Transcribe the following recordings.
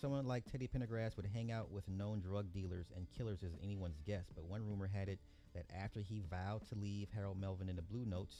someone like Teddy Pendergrass would hang out with known drug dealers and killers is anyone's guess, but one rumor had it that after he vowed to leave Harold Melvin in the Blue Notes,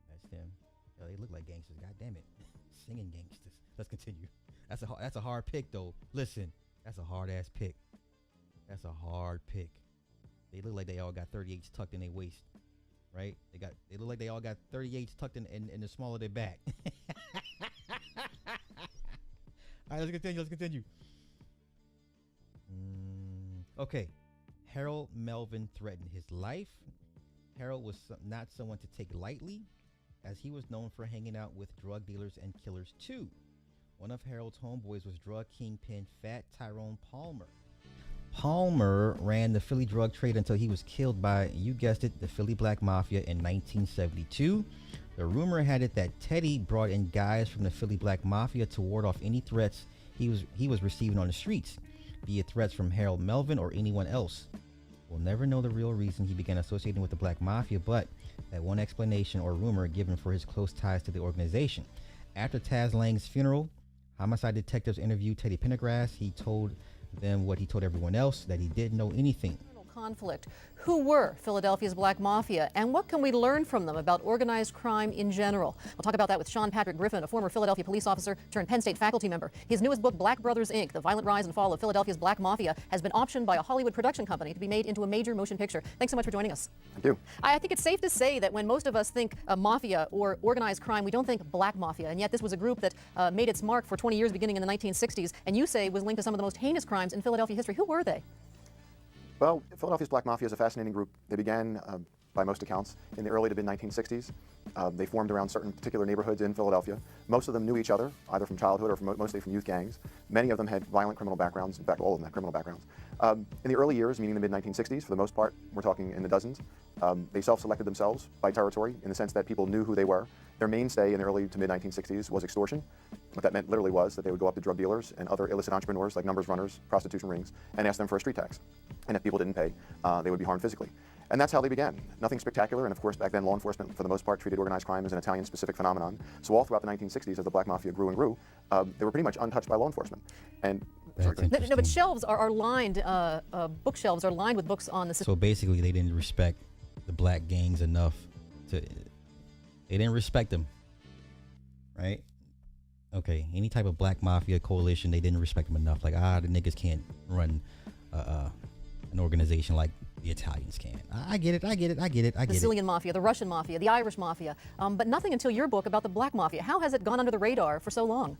that's them. Yo, they look like gangsters. God damn it, singing gangsters. Let's continue. That's a hard pick though. Listen, that's a hard ass pick. That's a hard pick. They look like they all got 38s tucked in their waist, right? They look like they all got 38s tucked in the small of their back. All right, let's continue. Okay. Harold Melvin threatened his life. Harold was not someone to take lightly, as he was known for hanging out with drug dealers and killers too. One of Harold's homeboys was drug kingpin Fat Tyrone Palmer. Palmer ran the Philly drug trade until he was killed by, you guessed it, the Philly Black Mafia in 1972. The rumor had it that Teddy brought in guys from the Philly Black Mafia to ward off any threats he was receiving on the streets, be it threats from Harold Melvin or anyone else. We'll never know the real reason he began associating with the Black Mafia, but that one explanation or rumor given for his close ties to the organization. After Taz Lang's funeral, homicide detectives interviewed Teddy Pendergrass. He told them what he told everyone else, that he didn't know anything. Conflict. Who were Philadelphia's Black Mafia, and what can we learn from them about organized crime in general? We'll talk about that with Sean Patrick Griffin, a former Philadelphia police officer turned Penn State faculty member. His newest book, Black Brothers Inc., The Violent Rise and Fall of Philadelphia's Black Mafia, has been optioned by a Hollywood production company to be made into a major motion picture. Thanks so much for joining us. Thank you. I think it's safe to say that when most of us think mafia or organized crime, we don't think Black Mafia, and yet this was a group that made its mark for 20 years beginning in the 1960s, and you say was linked to some of the most heinous crimes in Philadelphia history. Who were they? Well, Philadelphia's Black Mafia is a fascinating group. They began, by most accounts, in the early to mid-1960s. They formed around certain particular neighborhoods in Philadelphia. Most of them knew each other, either from childhood or mostly from youth gangs. Many of them had violent criminal backgrounds. In fact, all of them had criminal backgrounds. In the early years, meaning the mid-1960s, for the most part, we're talking in the dozens, they self-selected themselves by territory in the sense that people knew who they were. Their mainstay in the early to mid-1960s was extortion. What that meant literally was that they would go up to drug dealers and other illicit entrepreneurs like numbers runners, prostitution rings, and ask them for a street tax. And if people didn't pay, they would be harmed physically. And that's how they began. Nothing spectacular, and of course back then law enforcement for the most part treated organized crime as an Italian-specific phenomenon. So all throughout the 1960s as the Black Mafia grew and grew, they were pretty much untouched by law enforcement. And no, but shelves are lined, bookshelves are lined with books on the... So basically they didn't respect the black gangs enough to... They didn't respect them, right? Okay, any type of Black Mafia coalition, they didn't respect them enough. Like, the niggas can't run an organization like the Italians can. I get it. The Sicilian Mafia, the Russian Mafia, the Irish Mafia, but nothing until your book about the Black Mafia. How has it gone under the radar for so long?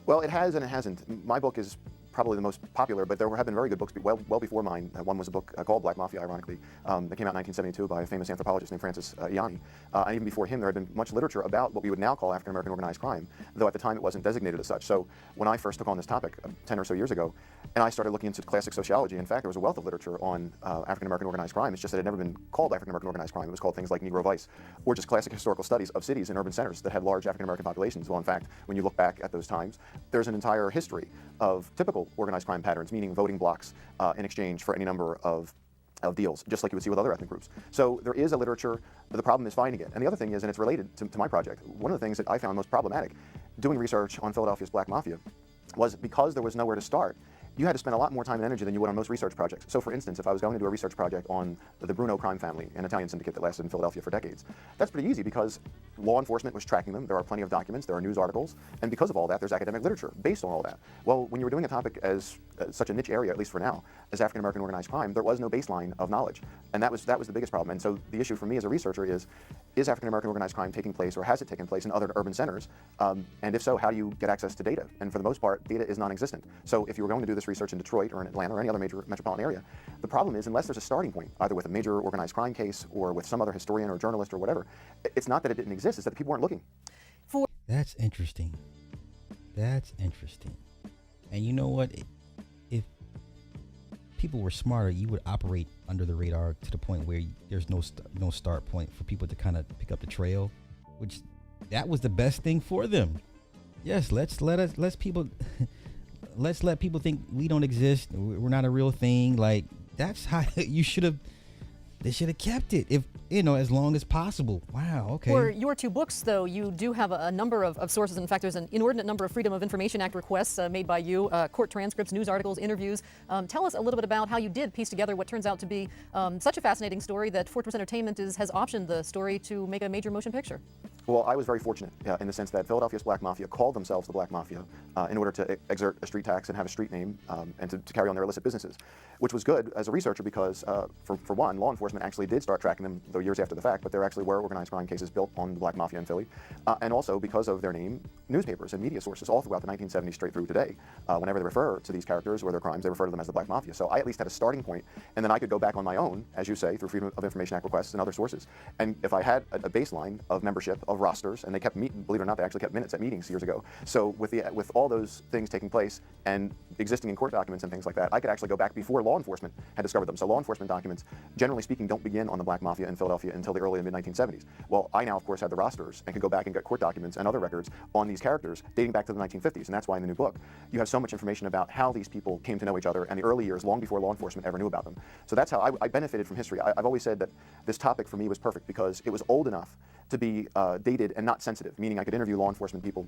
Well, it has and it hasn't. My book is probably the most popular, but there have been very good books well before mine. One was a book called Black Mafia, ironically, that came out in 1972 by a famous anthropologist named Francis Ianni. And even before him, there had been much literature about what we would now call African American organized crime, though at the time it wasn't designated as such. So when I first took on this topic 10 or so years ago, and I started looking into classic sociology, in fact, there was a wealth of literature on African American organized crime. It's just that it had never been called African American organized crime. It was called things like Negro Vice, or just classic historical studies of cities and urban centers that had large African American populations. Well, in fact, when you look back at those times, there's an entire history of typical organized crime patterns, meaning voting blocks in exchange for any number of deals, just like you would see with other ethnic groups. So there is a literature, but the problem is finding it. And the other thing is, and it's related to my project, one of the things that I found most problematic doing research on Philadelphia's Black Mafia was because there was nowhere to start, you had to spend a lot more time and energy than you would on most research projects. So for instance, if I was going to do a research project on the Bruno crime family, an Italian syndicate that lasted in Philadelphia for decades, that's pretty easy because law enforcement was tracking them. There are plenty of documents, there are news articles, and because of all that, there's academic literature based on all that. Well, when you were doing a topic as such a niche area, at least for now, as African American organized crime, there was no baseline of knowledge. And that was the biggest problem. And so the issue for me as a researcher is African American organized crime taking place, or has it taken place in other urban centers? And if so, how do you get access to data? And for the most part, data is non-existent. So if you were going to do this research in Detroit or in Atlanta or any other major metropolitan area, the problem is, unless there's a starting point, either with a major organized crime case or with some other historian or journalist or whatever, it's not that it didn't exist, it's that people weren't looking. That's interesting. That's interesting. And you know what? If people were smarter, you would operate under the radar to the point where there's no start point for people to kind of pick up the trail, which that was the best thing for them. Yes, let's let people think we don't exist. We're not a real thing. Like, that's how you should have. They should have kept it, if as long as possible. Wow. Okay. For your two books, though, you do have a number of sources. In fact, there's an inordinate number of Freedom of Information Act requests made by you, court transcripts, news articles, interviews. Tell us a little bit about how you did piece together what turns out to be such a fascinating story that Fortress Entertainment has optioned the story to make a major motion picture. Well, I was very fortunate in the sense that Philadelphia's Black Mafia called themselves the Black Mafia in order to exert a street tax and have a street name and to carry on their illicit businesses, which was good as a researcher because, for one, law enforcement actually did start tracking them, though years after the fact, but there actually were organized crime cases built on the Black Mafia in Philly. And also because of their name, newspapers and media sources all throughout the 1970s straight through today, whenever they refer to these characters or their crimes, they refer to them as the Black Mafia. So I at least had a starting point, and then I could go back on my own, as you say, through Freedom of Information Act requests and other sources. And if I had a baseline of membership, of rosters, and they kept believe it or not, they actually kept minutes at meetings years ago. So with all those things taking place and existing in court documents and things like that, I could actually go back before law enforcement had discovered them. So law enforcement documents, generally speaking, don't begin on the Black Mafia in Philadelphia until the early and mid-1970s. Well, I now, of course, have the rosters and can go back and get court documents and other records on these characters dating back to the 1950s, and that's why in the new book you have so much information about how these people came to know each other and the early years, long before law enforcement ever knew about them. So that's how I benefited from history. I've always said that this topic for me was perfect because it was old enough to be dated and not sensitive, meaning I could interview law enforcement people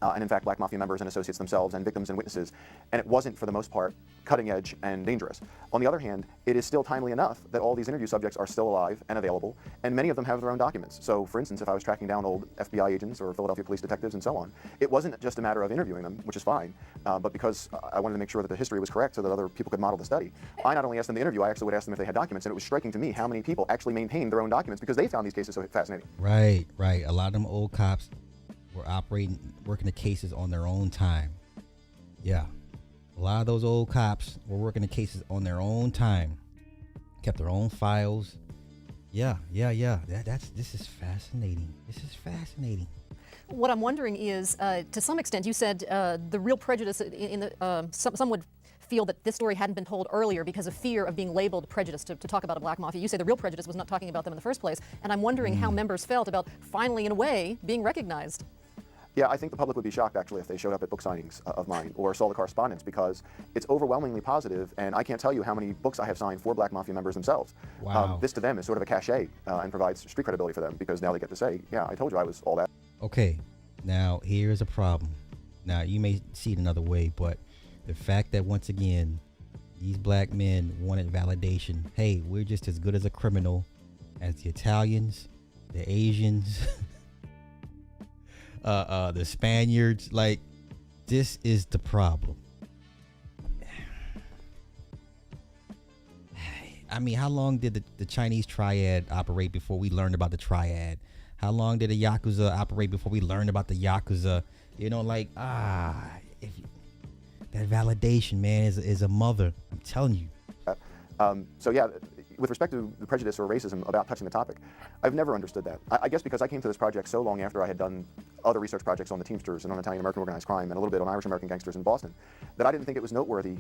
and in fact Black Mafia members and associates themselves and victims and witnesses, and it wasn't for the most part cutting edge and dangerous. On the other hand, it is still timely enough that all these interview subjects are still alive and available, and many of them have their own documents. So for instance, if I was tracking down old FBI agents or Philadelphia police detectives and so on, it wasn't just a matter of interviewing them, which is fine, but because I wanted to make sure that the history was correct so that other people could model the study, I not only asked them to interview, I actually would ask them if they had documents, and it was striking to me how many people actually maintained their own documents because they found these cases so fascinating. Right. A lot of them old cops were working the cases on their own time. Yeah. A lot of those old cops were working the cases on their own time. Kept their own files. Yeah. This is fascinating. What I'm wondering is, to some extent, you said the real prejudice in the some would feel that this story hadn't been told earlier because of fear of being labeled prejudice to talk about a Black Mafia. You say the real prejudice was not talking about them in the first place, and I'm wondering how members felt about finally, in a way, being recognized. Yeah, I think the public would be shocked actually if they showed up at book signings of mine or saw the correspondence because it's overwhelmingly positive, and I can't tell you how many books I have signed for Black Mafia members themselves. Wow. This to them is sort of a cachet and provides street credibility for them because now they get to say, yeah, I told you I was all that. Okay, now here's a problem. Now you may see it another way, but the fact that once again, these black men wanted validation. Hey, we're just as good as a criminal as the Italians, the Asians, the Spaniards. Like, this is the problem. I mean, how long did the Chinese triad operate before we learned about the triad? How long did the Yakuza operate before we learned about the Yakuza? That validation, man, is a mother. I'm telling you. So yeah, with respect to the prejudice or racism about touching the topic, I've never understood that. I guess because I came to this project so long after I had done other research projects on the Teamsters and on Italian-American organized crime and a little bit on Irish-American gangsters in Boston, that I didn't think it was noteworthy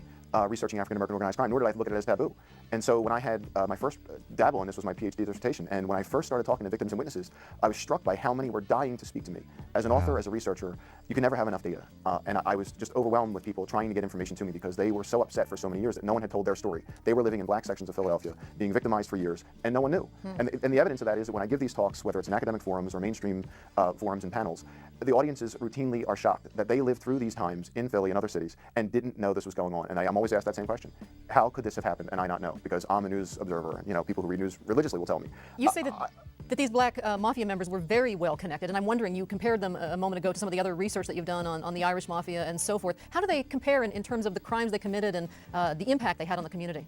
researching African-American organized crime, nor did I look at it as taboo. And so when I had my first dabble in this was my PhD dissertation, and when I first started talking to victims and witnesses, I was struck by how many were dying to speak to me. As an author, as a researcher, you can never have enough data. And I was just overwhelmed with people trying to get information to me because they were so upset for so many years that no one had told their story. They were living in black sections of Philadelphia, being victimized for years, and no one knew. And the evidence of that is that when I give these talks, whether it's in academic forums or mainstream forums and panels, the audiences routinely are shocked that they lived through these times in Philly and other cities and didn't know this was going on. And I'm always asked that same question. How could this have happened and I not know? Because I'm a news observer. People who read news religiously will tell me. You say that these Black Mafia members were very well connected, and I'm wondering, you compared them a moment ago to some of the other research that you've done on the Irish Mafia and so forth. How do they compare in terms of the crimes they committed and the impact they had on the community?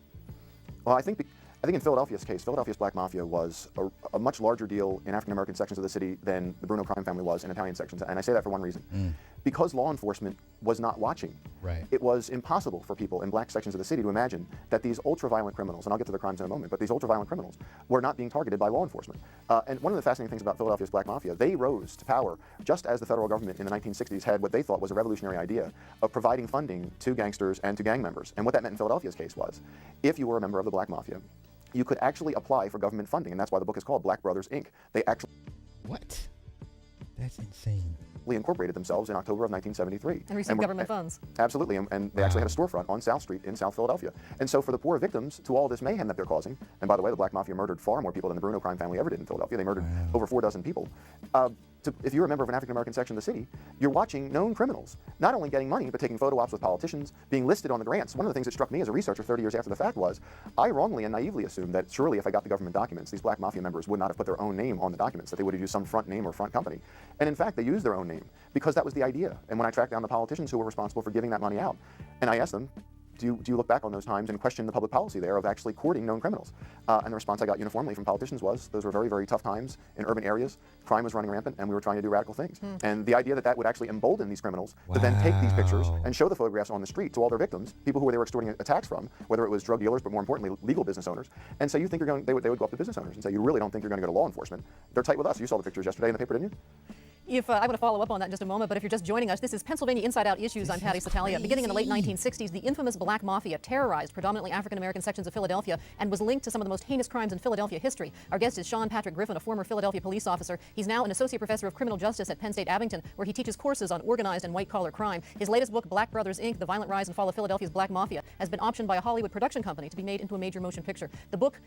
Well, I think in Philadelphia's case, Philadelphia's Black Mafia was a much larger deal in African-American sections of the city than the Bruno crime family was in Italian sections. And I say that for one reason. Because law enforcement was not watching. Right. It was impossible for people in black sections of the city to imagine that these ultra-violent criminals, and I'll get to the crimes in a moment, but these ultra-violent criminals were not being targeted by law enforcement. And one of the fascinating things about Philadelphia's Black Mafia, they rose to power just as the federal government in the 1960s had what they thought was a revolutionary idea of providing funding to gangsters and to gang members. And what that meant in Philadelphia's case was, if you were a member of the Black Mafia, you could actually apply for government funding, and that's why the book is called Black Brothers, Inc. They actually... What? That's insane. Incorporated themselves in October of 1973. And received government funds. Absolutely, and they actually had a storefront on South Street in South Philadelphia. And so for the poor victims to all this mayhem that they're causing, and by the way, the Black Mafia murdered far more people than the Bruno crime family ever did in Philadelphia. They murdered over 4 dozen people. If you're a member of an African-American section of the city, you're watching known criminals, not only getting money, but taking photo ops with politicians, being listed on the grants. One of the things that struck me as a researcher 30 years after the fact was, I wrongly and naively assumed that surely if I got the government documents, these Black Mafia members would not have put their own name on the documents, that they would have used some front name or front company. And in fact, they used their own name, because that was the idea. And when I tracked down the politicians who were responsible for giving that money out, and I asked them, do you look back on those times and question the public policy there of actually courting known criminals? And the response I got uniformly from politicians was, those were very, very tough times in urban areas. Crime was running rampant, and we were trying to do radical things. And the idea that that would actually embolden these criminals to then take these pictures and show the photographs on the street to all their victims, people who they were extorting attacks from, whether it was drug dealers, but more importantly, legal business owners, and say, you think you're going, they would go up to business owners and say, you really don't think you're going to go to law enforcement. They're tight with us. You saw the pictures yesterday in the paper, didn't you? I'm going to follow up on that in just a moment, but if you're just joining us, this is Pennsylvania Inside Out Issues. I'm Patty Satalia. Beginning in the late 1960s, the infamous Black Mafia terrorized predominantly African-American sections of Philadelphia and was linked to some of the most heinous crimes in Philadelphia history. Our guest is Sean Patrick Griffin, a former Philadelphia police officer. He's now an associate professor of criminal justice at Penn State Abington, where he teaches courses on organized and white-collar crime. His latest book, Black Brothers, Inc., The Violent Rise and Fall of Philadelphia's Black Mafia, has been optioned by a Hollywood production company to be made into a major motion picture. The book,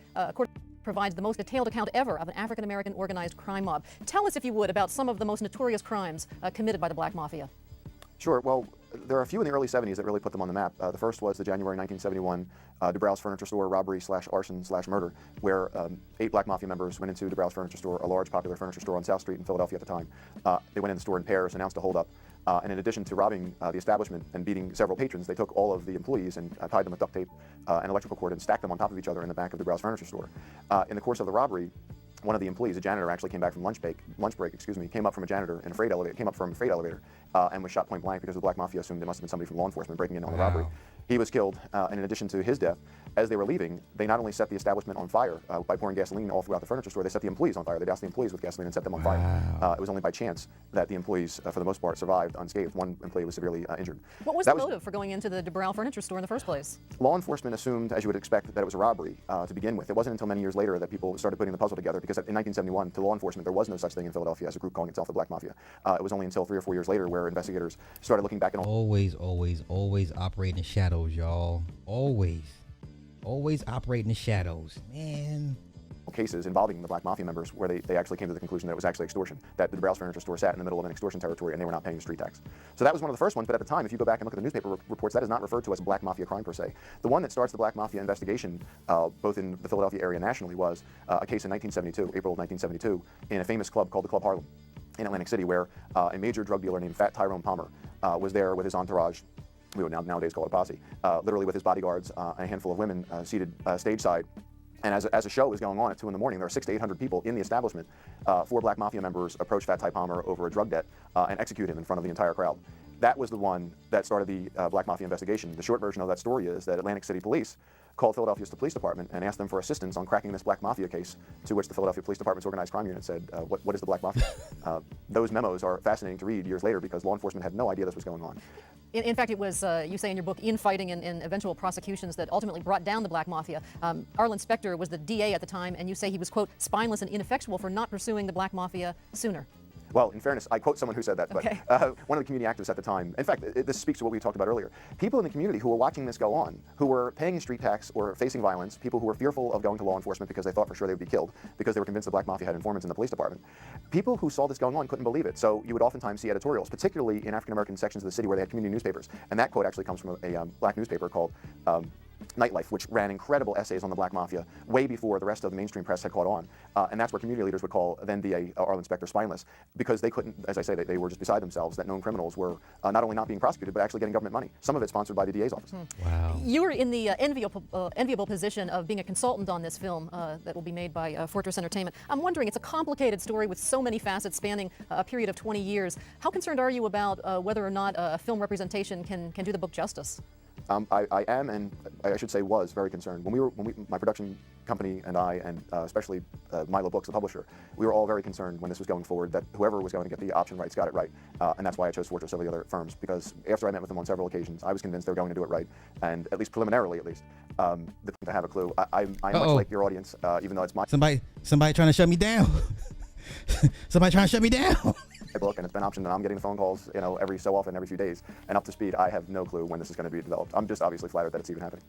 provides the most detailed account ever of an African-American organized crime mob. Tell us, if you would, about some of the most notorious crimes committed by the Black Mafia. Sure. Well, there are a few in the early 70s that really put them on the map. The first was the January 1971 DeBrow's Furniture Store robbery/arson/murder, where 8 Black Mafia members went into DeBrow's Furniture Store, a large popular furniture store on South Street in Philadelphia at the time. They went in the store in pairs, announced a holdup, and in addition to robbing the establishment and beating several patrons, they took all of the employees and tied them with duct tape and electrical cord and stacked them on top of each other in the back of DeBrow's Furniture Store. In the course of the robbery, one of the employees, a janitor, actually came back from lunch break, came up from a janitor in a freight elevator, and was shot point blank because the Black Mafia assumed it must have been somebody from law enforcement breaking in on the robbery. He was killed, and in addition to his death, as they were leaving, they not only set the establishment on fire by pouring gasoline all throughout the furniture store, they set the employees on fire. They doused the employees with gasoline and set them on fire. It was only by chance that the employees, for the most part, survived unscathed. One employee was severely injured. What was the motive for going into the DeBrow Furniture Store in the first place? Law enforcement assumed, as you would expect, that it was a robbery to begin with. It wasn't until many years later that people started putting the puzzle together, because in 1971, to law enforcement, there was no such thing in Philadelphia as a group calling itself the Black Mafia. It was only until 3 or 4 years later where investigators started looking back and always operate in shadows, y'all. Always operate in the shadows, man. Cases involving the Black Mafia members where they actually came to the conclusion that it was actually extortion, that the DeBrow's Furniture Store sat in the middle of an extortion territory and they were not paying the street tax. So that was one of the first ones, but at the time, if you go back and look at the newspaper reports, that is not referred to as Black Mafia crime per se. The one that starts the Black Mafia investigation, both in the Philadelphia area and nationally, was a case in 1972, April of 1972, in a famous club called the Club Harlem in Atlantic City, where a major drug dealer named Fat Tyrone Palmer was there with his entourage. We would nowadays call it a posse, literally with his bodyguards, a handful of women seated stage side. And as a show was going on at 2 in the morning, there were 600 to 800 people in the establishment. 4 Black Mafia members approached Fat Ty Palmer over a drug debt and executed him in front of the entire crowd. That was the one that started the Black Mafia investigation. The short version of that story is that Atlantic City Police called Philadelphia's police department and asked them for assistance on cracking this Black Mafia case, to which the Philadelphia Police Department's organized crime unit said, what is the Black Mafia? Those memos are fascinating to read years later because law enforcement had no idea this was going on. In fact, it was, you say in your book, infighting and eventual prosecutions that ultimately brought down the Black Mafia. Arlen Specter was the DA at the time, and you say he was, quote, spineless and ineffectual for not pursuing the Black Mafia sooner. Well, in fairness, I quote someone who said that, but okay. One of the community activists at the time, in fact, this speaks to what we talked about earlier. People in the community who were watching this go on, who were paying street tax or facing violence, people who were fearful of going to law enforcement because they thought for sure they would be killed, because they were convinced the Black Mafia had informants in the police department. People who saw this going on couldn't believe it, so you would oftentimes see editorials, particularly in African-American sections of the city where they had community newspapers, and that quote actually comes from a black newspaper called Nightlife, which ran incredible essays on the Black Mafia way before the rest of the mainstream press had caught on. And that's where community leaders would call then DA Arlen Specter spineless, because they couldn't, as I say, they were just beside themselves that known criminals were not only not being prosecuted, but actually getting government money, some of it sponsored by the DA's office. Wow. You were in the enviable position of being a consultant on this film that will be made by Fortress Entertainment. I'm wondering, it's a complicated story with so many facets spanning a period of 20 years. How concerned are you about whether or not film representation can do the book justice? I am, and I should say was, very concerned. My production company and I, and especially Milo Books, the publisher, we were all very concerned when this was going forward that whoever was going to get the option rights got it right. And that's why I chose Fortress over the other firms, because after I met with them on several occasions, I was convinced they were going to do it right. And at least preliminarily, to have a clue, I'm much like your audience, even though it's my... Somebody trying to shut me down. Somebody trying to shut me down. my book, and it's been optioned, and I'm getting phone calls, every so often, every few days. And up to speed, I have no clue when this is going to be developed. I'm just obviously flattered that it's even happening.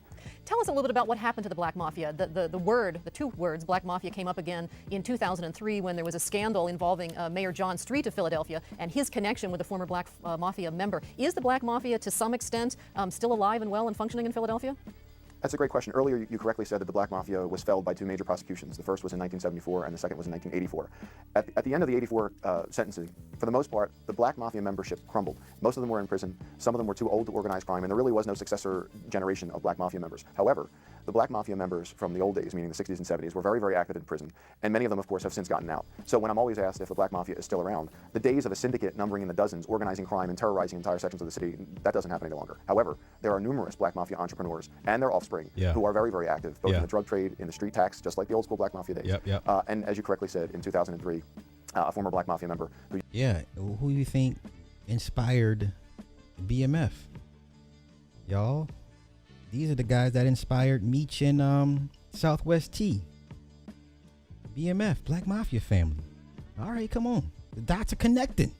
Tell us a little bit about what happened to the Black Mafia. The two words, Black Mafia, came up again in 2003 when there was a scandal involving Mayor John Street of Philadelphia and his connection with a former Black Mafia member. Is the Black Mafia, to some extent, still alive and well and functioning in Philadelphia? That's a great question. Earlier, you correctly said that the Black Mafia was felled by two major prosecutions. The first was in 1974, and the second was in 1984. At the end of the 84 sentencing, for the most part, the Black Mafia membership crumbled. Most of them were in prison. Some of them were too old to organize crime, and there really was no successor generation of Black Mafia members. However, the Black Mafia members from the old days, meaning the 60s and 70s, were very, very active in prison, and many of them, of course, have since gotten out. So when I'm always asked if the Black Mafia is still around, the days of a syndicate numbering in the dozens, organizing crime and terrorizing entire sections of the city, that doesn't happen any longer. However, there are numerous Black Mafia entrepreneurs and their offspring who are very, very active, both in the drug trade, in the street tax, just like the old school Black Mafia days. And as you correctly said, in 2003, a former Black Mafia member who... Yeah, who you think inspired BMF? Y'all, these are the guys that inspired Meech and Southwest T. BMF, Black Mafia family. All right, come on. The dots are connecting.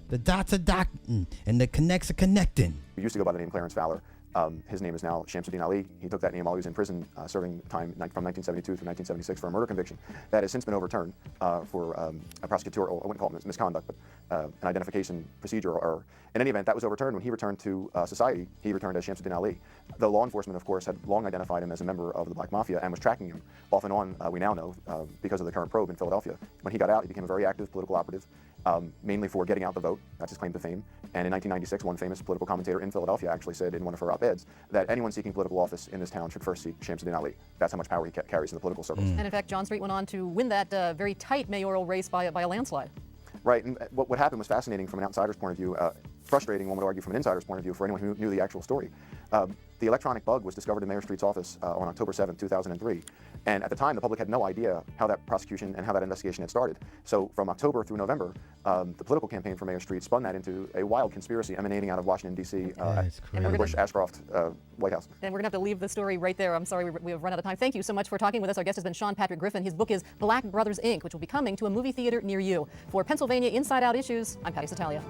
The dots are docking, and the connects are connecting. He used to go by the name Clarence Fowler. His name is now Shamsuddin Ali. He took that name while he was in prison, serving time from 1972 through 1976 for a murder conviction that has since been overturned for a prosecutorial, I wouldn't call it misconduct, but an identification procedure. Or in any event, that was overturned. When he returned to society, he returned as Shamsuddin Ali. The law enforcement, of course, had long identified him as a member of the Black Mafia and was tracking him off and on, we now know, because of the current probe in Philadelphia. When he got out, he became a very active political operative, mainly for getting out the vote. That's his claim to fame. And in 1996, one famous political commentator in Philadelphia actually said in one of her op-eds that anyone seeking political office in this town should first seek Shamsuddin Ali. That's how much power he carries in the political circles. And in fact, John Street went on to win that very tight mayoral race by a landslide. Right, and what happened was fascinating from an outsider's point of view, frustrating, one would argue, from an insider's point of view for anyone who knew the actual story. The electronic bug was discovered in Mayor Street's office on October 7, 2003. And at the time, the public had no idea how that prosecution and how that investigation had started. So from October through November, the political campaign for Mayor Street spun that into a wild conspiracy emanating out of Washington, D.C. And the Bush-Ashcroft White House. And we're going to have to leave the story right there. I'm sorry we have run out of time. Thank you so much for talking with us. Our guest has been Sean Patrick Griffin. His book is Black Brothers, Inc., which will be coming to a movie theater near you. For Pennsylvania Inside Out Issues, I'm Patty Satalia.